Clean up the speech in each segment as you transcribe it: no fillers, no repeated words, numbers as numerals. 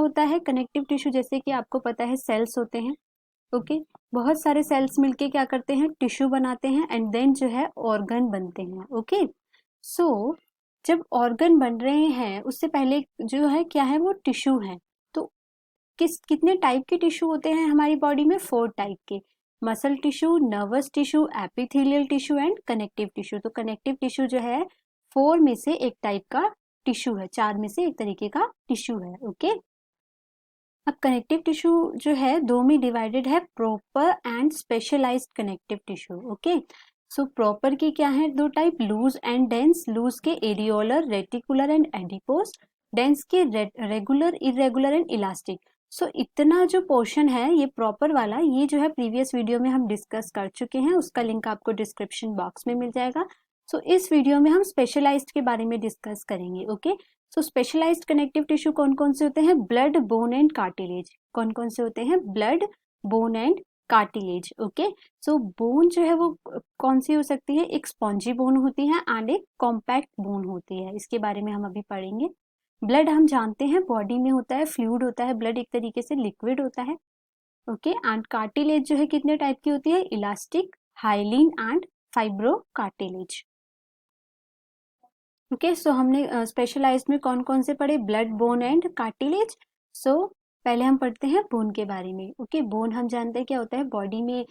होता है connective tissue? जैसे कि आपको पता है सेल्स होते हैं, ओके, बहुत सारे सेल्स मिलके क्या करते हैं, टिश्यू बनाते हैं एंड देन जो है ऑर्गन बनते हैं, ओके। सो जब ऑर्गन बन रहे हैं उससे पहले जो है क्या है, वो टिश्यू है। तो कितने टाइप के टिश्यू होते हैं हमारी बॉडी में? 4 टाइप के, muscle tissue, nervous tissue, epithelial tissue and connective tissue. तो कनेक्टिव टिश्यू जो है 4 में से एक टाइप का टिश्यू है, 4 में से एक तरीके का टिश्यू है, ओके। अब कनेक्टिव टिश्यू जो है 2 में डिवाइडेड है, proper and specialised connective tissue, okay. So proper की क्या है, 2 type, loose and dense. Loose के areolar, reticular and adipose, dense के regular, irregular and elastic. So इतना जो पोर्शन है ये प्रॉपर वाला, ये जो है प्रीवियस वीडियो में हम डिस्कस कर चुके हैं, उसका लिंक आपको डिस्क्रिप्शन बॉक्स में मिल जाएगा। सो इस वीडियो में हम स्पेशलाइज्ड के बारे में डिस्कस करेंगे, ओके। सो स्पेशलाइज्ड कनेक्टिव टिश्यू कौन कौन से होते हैं? Blood, bone and cartilage. कौन कौन से होते हैं? Blood, bone and cartilage, okay. So bone जो है वो कौन सी हो सकती है? एक स्पॉन्जी बोन होती है एंड एक कॉम्पैक्ट बोन होती है, इसके बारे में हम अभी पढ़ेंगे। ब्लड हम जानते हैं बॉडी में होता है, फ्लूइड होता है, ब्लड एक तरीके से लिक्विड होता है, ओके। एंड कार्टिलेज जो है कितने टाइप की होती है? Elastic, hyaline and fibro cartilage, okay. So हमने स्पेशलाइज्ड में कौन कौन से पढ़े? Blood, bone and cartilage. So पहले हम पढ़ते हैं बोन के बारे में, ओके। बोन हम जानते हैं क्या होता है, बॉडी में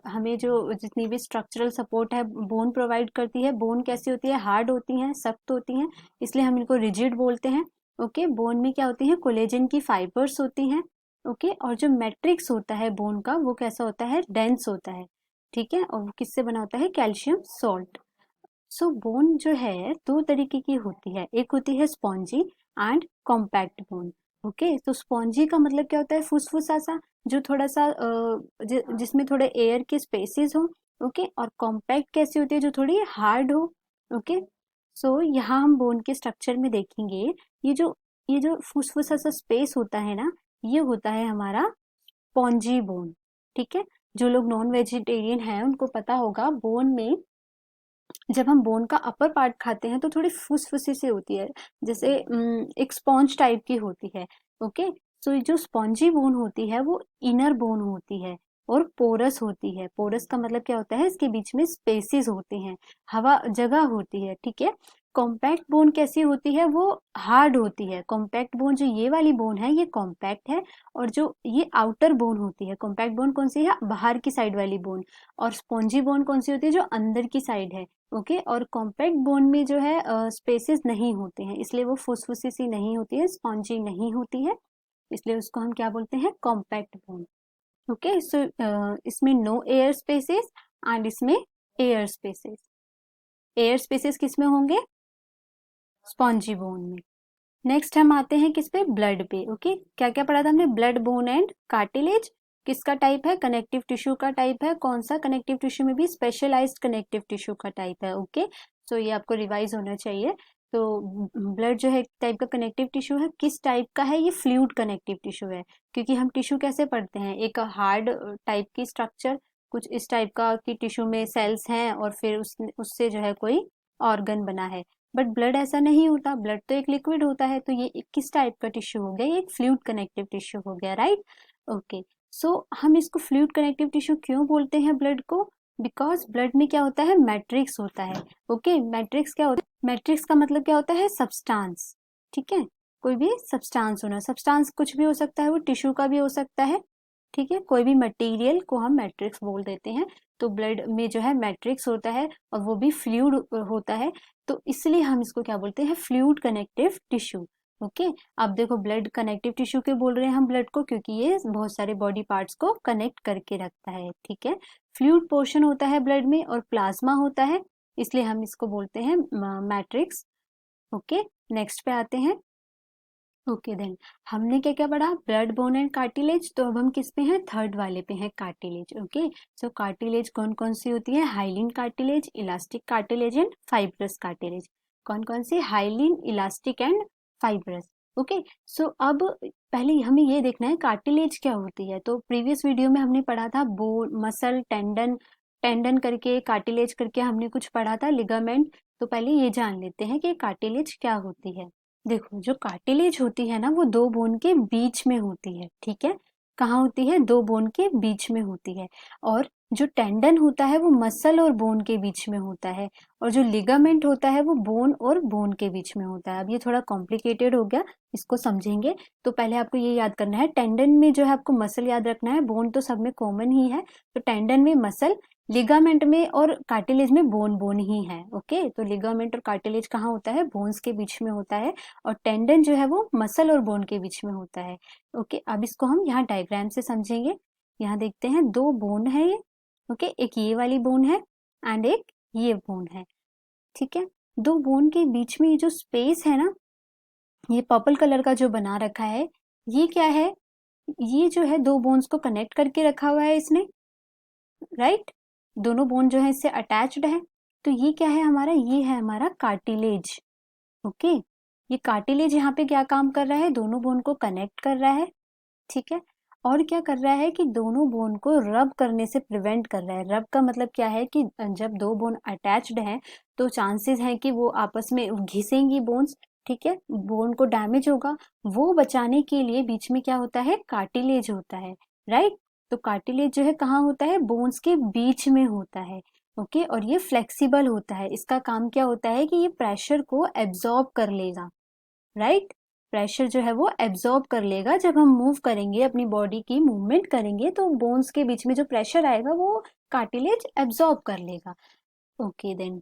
हमें जो जितनी भी स्ट्रक्चरल सपोर्ट है बोन प्रोवाइड करती है। बोन कैसी होती है? हार्ड होती हैं, सख्त होती हैं, इसलिए हम इनको रिजिड बोलते हैं, ओके। बोन में क्या होती है? कोलेजन की फाइबर्स होती हैं, ओके। और जो मैट्रिक्स होता है बोन का वो कैसा होता है? डेंस होता है, ठीक है। और वो किससे बना होता है? Calcium salt. सो बोन जो है 2 तरीके की होती है, एक होती है spongy and compact bone, okay. तो स्पॉन्जी का मतलब क्या होता है? फुसफुसा सा, जो थोड़ा सा जिसमें थोड़े एयर के स्पेसेस हो, ओके। और कॉम्पैक्ट कैसी होती है? जो थोड़ी हार्ड हो, ओके। सो यहाँ हम बोन के स्ट्रक्चर में देखेंगे, ये जो फुसफुसा सा स्पेस होता है ना, ये होता है हमारा स्पॉन्जी बोन, ठीक है। जो लोग नॉन वेजिटेरियन हैं उनको पता होगा, बोन में जब हम बोन का अपर पार्ट खाते हैं तो थोड़ी फुसफुसी सी होती है, जैसे एक स्पॉन्ज टाइप की होती है, ओके। सो जो स्पॉन्जी बोन होती है वो इनर बोन होती है और पोरस होती है। पोरस का मतलब क्या होता है? इसके बीच में स्पेसेस होते हैं, हवा जगह होती है, ठीक है। कॉम्पैक्ट बोन कैसी होती है? वो हार्ड होती है। कॉम्पैक्ट बोन जो ये वाली बोन है ये कॉम्पैक्ट है, और जो ये आउटर बोन होती है, कॉम्पैक्ट बोन कौन सी है? बाहर की साइड वाली बोन। और स्पॉन्जी बोन कौन सी होती है? जो अंदर की साइड है, ओके। और कॉम्पैक्ट बोन में जो है स्पेसेस नहीं होते हैं, इसलिए वो फुसफुसी सी नहीं होती है, स्पॉन्जी नहीं होती है, इसलिए उसको हम क्या बोलते हैं? Compact bone, okay. सो इसमें नो एयर स्पेसेस एंड इसमें एयर स्पेसेस। एयर स्पेसेस किस में होंगे? स्पॉन्जी बोन में। नेक्स्ट हम आते हैं किस पे? ब्लड पे, ओके। क्या क्या पढ़ा था हमने? ब्लड, बोन एंड कार्टिलेज किसका टाइप है? कनेक्टिव टिश्यू का टाइप है। कौन सा? कनेक्टिव टिश्यू में भी स्पेशलाइज्ड कनेक्टिव टिश्यू का टाइप है, ओके। सो ये आपको रिवाइज होना चाहिए। तो ब्लड जो है एक टाइप का कनेक्टिव टिश्यू है। किस टाइप का है? ये फ्लूइड कनेक्टिव टिश्यू है, क्योंकि हम टिश्यू कैसे पढ़ते हैं? एक हार्ड टाइप की स्ट्रक्चर, कुछ इस टाइप का कि टिश्यू में सेल्स हैं और फिर उससे जो है कोई ऑर्गन बना है। बट ब्लड ऐसा नहीं होता, ब्लड तो एक लिक्विड होता है। तो ये किस टाइप का टिश्यू हो गया? ये एक फ्लूइड कनेक्टिव टिश्यू हो गया, राइट, ओके। सो हम इसको फ्लूइड कनेक्टिव टिश्यू क्यों बोलते हैं ब्लड को? बिकॉज ब्लड में क्या होता है? मैट्रिक्स होता है, ओके। मैट्रिक्स क्या होता है? मैट्रिक्स का मतलब क्या होता है? सब्सटेंस, ठीक है। कोई भी सब्सटेंस होना, सब्सटेंस कुछ भी हो सकता है, वो टिश्यू का भी हो सकता है, ठीक है। कोई भी मटेरियल को हम मैट्रिक्स बोल देते हैं। तो ब्लड में जो है मैट्रिक्स होता है और वो भी फ्लूइड होता है, तो इसलिए हम इसको क्या बोलते हैं? Fluid connective tissue, okay. अब देखो, ब्लड कनेक्टिव टिश्यू क्यों बोल रहे हैं हम ब्लड को? क्योंकि ये बहुत सारे बॉडी पार्ट्स को कनेक्ट करके रखता है, ठीक है। फ्लूइड पोर्शन होता है ब्लड में और प्लाज्मा होता है, इसलिए हम इसको बोलते हैं मैट्रिक्स, ओके। नेक्स्ट पे आते हैं, ओके देन। हमने क्या क्या पढ़ा? Blood, bone and cartilage. तो अब हम किस पे हैं? थर्ड वाले पे हैं, कार्टिलेज, ओके। सो कार्टिलेज कौन कौन सी होती है? Hyaline cartilage, elastic cartilage and fibrous cartilage. कौन कौन सी? Hyaline, elastic and fibrous, okay. So अब पहले हमें ये देखना है कार्टिलेज क्या होती है। तो प्रीवियस वीडियो में हमने पढ़ा था बोन, मसल, टेंडन, टेंडन करके कार्टिलेज करके हमने कुछ पढ़ा था, लिगामेंट। तो पहले ये जान लेते हैं कि कार्टिलेज क्या होती है। देखो जो कार्टिलेज होती है ना वो दो बोन के बीच में होती है, ठीक है। कहाँ होती है? दो बोन के बीच में होती है। और जो टेंडन होता है वो मसल और बोन के बीच में होता है। और जो लिगामेंट होता है वो बोन और बोन के बीच में होता है। अब ये थोड़ा कॉम्प्लिकेटेड हो गया, इसको समझेंगे। तो पहले आपको ये याद करना है, टेंडन में जो है आपको मसल याद रखना है, बोन तो सब में कॉमन ही है। तो टेंडन में मसल, लिगामेंट में और कार्टिलेज में बोन बोन ही है। ओके, तो लिगामेंट और कार्टिलेज कहाँ होता है? बोन्स के बीच में होता है। और टेंडन जो है वो मसल और बोन के बीच में होता है। ओके, अब इसको हम यहाँ डायग्राम से समझेंगे। यहाँ देखते हैं दो बोन है ये। ओके, एक ये वाली बोन है एंड एक ये बोन है, ठीक है। दो बोन के बीच में ये जो स्पेस है ना, ये पर्पल कलर का जो बना रखा है, ये क्या है? ये जो है दो बोन्स को कनेक्ट करके रखा हुआ है इसने, राइट। दोनों बोन जो है इससे अटैच्ड है। तो ये क्या है हमारा? ये है हमारा कार्टिलेज। ओके, ये कार्टिलेज यहाँ पे क्या काम कर रहा है? दोनों बोन को कनेक्ट कर रहा है, ठीक है। और क्या कर रहा है कि दोनों बोन को रब करने से प्रिवेंट कर रहा है। रब का मतलब क्या है कि जब दो बोन अटैच्ड हैं तो चांसेस हैं कि वो आपस में घिसेंगी बोन्स, ठीक है, बोन को डैमेज होगा। वो बचाने के लिए बीच में क्या होता है? कार्टिलेज होता है, राइट। तो कार्टिलेज जो है कहाँ होता है? बोन्स के बीच में होता है। ओके, और ये फ्लेक्सिबल होता है। इसका काम क्या होता है कि ये प्रेशर को एब्जॉर्ब कर लेगा, राइट। प्रेशर जो है वो एब्जॉर्ब कर लेगा। जब हम मूव करेंगे, अपनी बॉडी की मूवमेंट करेंगे, तो बोन्स के बीच में जो प्रेशर आएगा वो कार्टिलेज एब्जॉर्ब कर लेगा। ओके देन,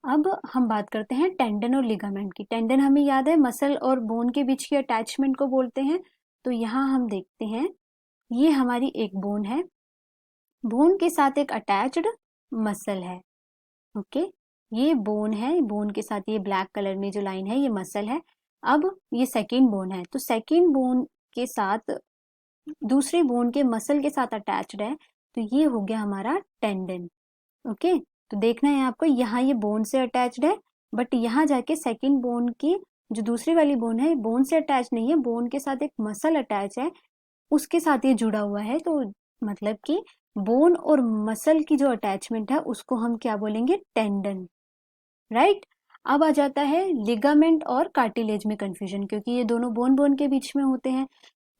अब हम बात करते हैं टेंडन और लिगामेंट की। टेंडन हमें याद है मसल और बोन के बीच की अटैचमेंट को बोलते हैं। तो यहाँ हम देखते हैं, ये हमारी एक बोन है, बोन के साथ एक अटैच्ड मसल है। ओके, ये बोन है, बोन के साथ ये ब्लैक कलर में जो लाइन है ये मसल है। अब ये सेकेंड बोन है, तो सेकेंड बोन के साथ दूसरी बोन के मसल के साथ अटैच्ड है, तो ये हो गया हमारा टेंडन। ओके, तो देखना है आपको, यहाँ ये बोन से अटैच्ड है, बट यहाँ जाके सेकेंड बोन की जो दूसरी वाली बोन है बोन से अटैच नहीं है, बोन के साथ एक मसल अटैच है, उसके साथ ये जुड़ा हुआ है। तो मतलब कि बोन और मसल की जो अटैचमेंट है उसको हम क्या बोलेंगे? Tendon, right. अब आ जाता है लिगामेंट और कार्टिलेज में कंफ्यूजन, क्योंकि ये दोनों बोन बोन के बीच में होते हैं।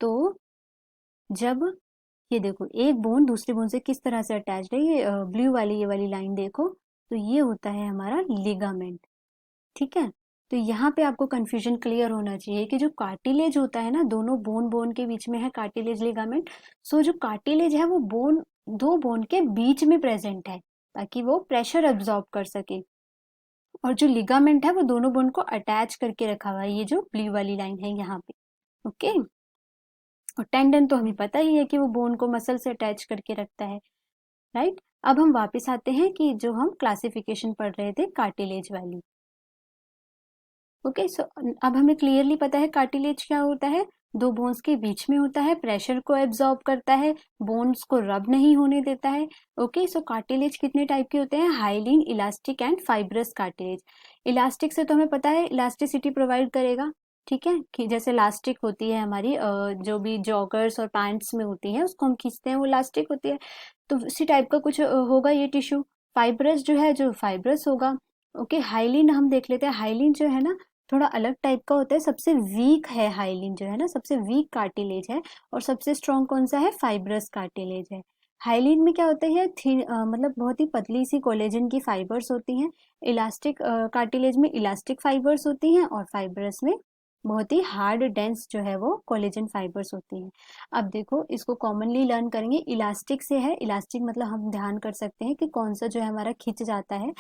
तो जब ये देखो, एक बोन दूसरी बोन से किस तरह से अटैच्ड है, ये ब्लू वाली ये वाली लाइन देखो, तो ये होता है हमारा लिगामेंट, ठीक है। तो यहाँ पे आपको कंफ्यूजन क्लियर होना चाहिए कि जो कार्टिलेज होता है ना, दोनों बोन बोन के बीच में है कार्टिलेज लिगामेंट। सो जो कार्टिलेज है वो बोन, दो बोन के बीच में प्रेजेंट है ताकि वो प्रेशर अब्सॉर्ब कर सके। और जो लिगामेंट है वो दोनों बोन को अटैच करके रखा हुआ है, ये जो ब्लू वाली लाइन है यहाँ पे। ओके, और टेंडन तो हमें पता ही है कि वो बोन को मसल से अटैच करके रखता है, राइट। अब हम वापस आते हैं कि जो हम क्लासिफिकेशन पढ़ रहे थे कार्टिलेज वाली। ओके, सो अब हमें क्लियरली पता है कार्टिलेज क्या होता है। दो बोन्स के बीच में होता है, प्रेशर को एब्जॉर्ब करता है, बोन्स को रब नहीं होने देता है। ओके, सो कार्टिलेज कितने टाइप के होते हैं? Hyaline, elastic and fibrous cartilage. Elastic से तो हमें पता है इलास्टिसिटी प्रोवाइड करेगा, ठीक है, कि जैसे इलास्टिक होती है हमारी जो भी जॉगर्स और पैंट्स में होती है उसको हम खींचते हैं, वो इलास्टिक होती है। तो उसी टाइप का कुछ होगा ये टिश्यू। फाइब्रस जो है, जो फाइब्रस होगा। ओके, हाइलिन हम देख लेते हैं। हाइलिन जो है ना थोड़ा अलग टाइप का होता है, सबसे वीक है हाइलिन जो है ना, सबसे वीक कार्टिलेज है। और सबसे स्ट्रॉन्ग कौन सा है? फाइब्रस कार्टिलेज है। हाइलिन में क्या होता है? मतलब बहुत ही पतली सी कोलेजन की फाइबर्स होती हैं। इलास्टिक कार्टिलेज में इलास्टिक फाइबर्स होती हैं, और फाइब्रस में बहुत ही हार्ड डेंस जो है वो कोलेजन फाइबर्स होती हैं। अब देखो, इसको कॉमनली लर्न करेंगे। इलास्टिक से है, इलास्टिक मतलब हम ध्यान कर सकते हैं कि कौन सा जो है हमारा खिंच जाता है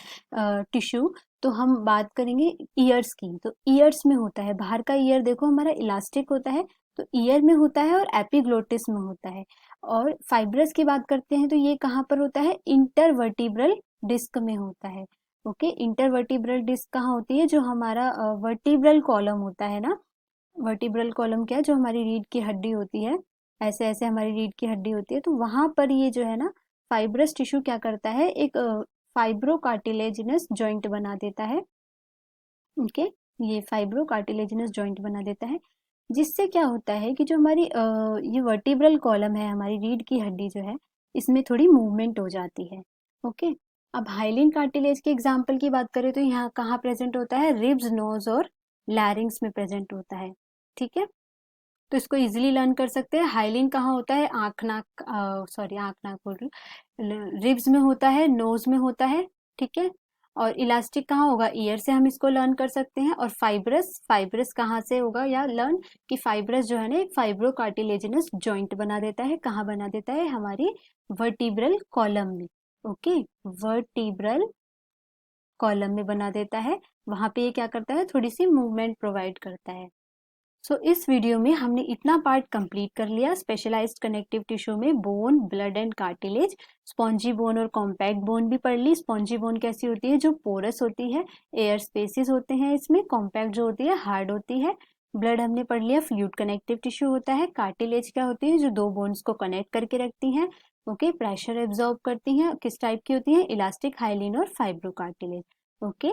टिश्यू। तो हम बात करेंगे ईयर्स की, तो ईयर्स में होता है, बाहर का ईयर देखो हमारा इलास्टिक होता है, तो ईयर में होता है और एपिग्लोटिस में होता है। और फाइब्रस की बात करते हैं तो ये कहाँ पर होता है? इंटरवर्टिब्रल डिस्क में होता है। ओके, इंटरवर्टिब्रल डिस्क कहाँ होती है? जो हमारा वर्टिब्रल कॉलम होता है ना, वर्टिब्रल कॉलम क्या है? जो हमारी रीढ़ की हड्डी होती है, ऐसे ऐसे हमारी रीढ़ की हड्डी होती है, तो वहां पर ये जो है ना फाइब्रस टिश्यू क्या करता है? एक फाइब्रोकार्टिलेजिनस जॉइंट बना देता है। ओके, ये फाइब्रोकार्टिलेजिनस जॉइंट बना देता है, जिससे क्या होता है कि जो हमारी ये वर्टिब्रल कॉलम है, हमारी रीढ़ की हड्डी जो है, इसमें थोड़ी मूवमेंट हो जाती है। ओके, अब हाइलिन कार्टिलेज के एग्जाम्पल की बात करें तो यहाँ कहाँ प्रेजेंट होता है? रिब्स, नोज और लैरिंग्स में प्रेजेंट होता है। ठीक है, तो इसको इजीली लर्न कर सकते हैं। हाइलिन कहाँ होता है? आँख नाक, सॉरी आँख नाक बोल रही, रिब्स में होता है, नोज में होता है। ठीक है, और इलास्टिक कहाँ होगा? ईयर से हम इसको लर्न कर सकते हैं। और फाइब्रस, फाइब्रस कहाँ से होगा या लर्न कि फाइब्रस जो है ना एक फाइब्रो कार्टिलेजिनस जॉइंट बना देता है। कहाँ बना देता है? हमारी वर्टिब्रल कॉलम में। ओके, वर्टिब्रल कॉलम में बना देता है। वहां पे ये क्या करता है? थोड़ी सी मूवमेंट प्रोवाइड करता है। इस वीडियो में हमने इतना पार्ट कंप्लीट कर लिया स्पेशलाइज्ड कनेक्टिव टिश्यू में, bone, blood and cartilage. Spongy bone और कॉम्पैक्ट बोन भी पढ़ ली। स्पॉन्जी बोन कैसी होती है? जो पोरस होती है, एयर स्पेसिस होते हैं इसमें। कॉम्पैक्ट जो होती है हार्ड होती है। ब्लड हमने पढ़ लिया, फ्लूइड कनेक्टिव टिश्यू होता है। कार्टिलेज क्या होती है? जो दो बोन्स को कनेक्ट करके रखती हैं। ओके, प्रेशर एब्जॉर्ब करती हैं। किस टाइप की होती है? इलास्टिक, हाइलिन और fibro cartilage. Okay,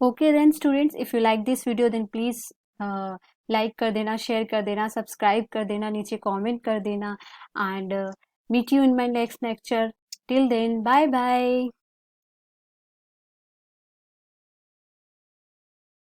okay then students, if you like this video then please like कर देना, शेयर कर देना, सब्सक्राइब कर देना, नीचे कमेंट कर देना, and meet you in my next lecture. Till then, bye bye.